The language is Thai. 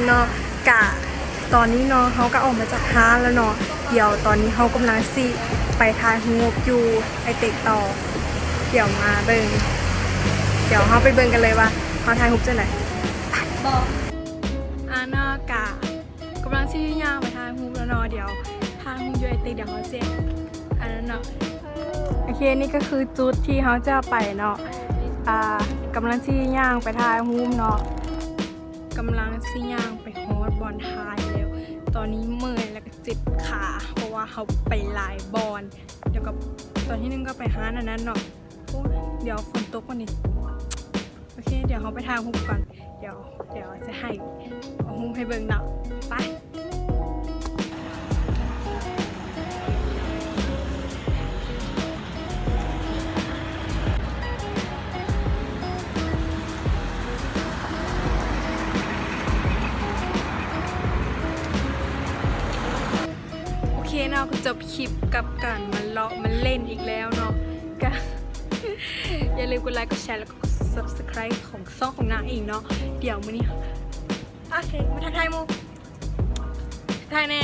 เนาะกะตอนนี้เนาะเขาก็ออกมาจากห้างแล้วเนาะเดี๋ยวตอนนี้เขากำลังสิไปถ่ายรูปอยู่ไอเต็กต่อเดี๋ยวมาเบิ่งเดี๋ยวเขาไปเบิ่งกันเลยว่าเขาถ่ายรูปจะไหนบอกนากะกำลังสิย่างไปถ่ายรูปแล้วเนาะเดี๋ยวถ่ายรูปอยู่ไอเต็กเดี๋ยวเขาเสร็จอันนั้นเนาะโอเคนี่ก็คือจุดที่เขาจะไปเนาะกำลังสิย่างไปถ่ายรูปเนาะกำลังสิย่างไปฮอดบอลทายแล้วตอนนี้เมื่อยแล้วก็เจ็บขาเพราะว่าเขาไปหลายบอลเดี๋ยวกับตอนที่นึงก็ไปหาอันนั้นเนาะเดี๋ยวฝนตกวันนี้โอเคเดี๋ยวเขาไปทางฮุบก่อนเดี๋ยวจะให้เอาฮุบให้เบิ่งเนาะไปโอเคเนาะก็จบคลิปกับการมันเลาะมันเล่นอีกแล้วเนาะก็ อย่าลืมกดไลค์กดแชร์แล้วก็กด subscribe ของช่องของนางเองเนาะเดี๋ยวมื้อนี้โอเคมาทักทายมูทักทายแน่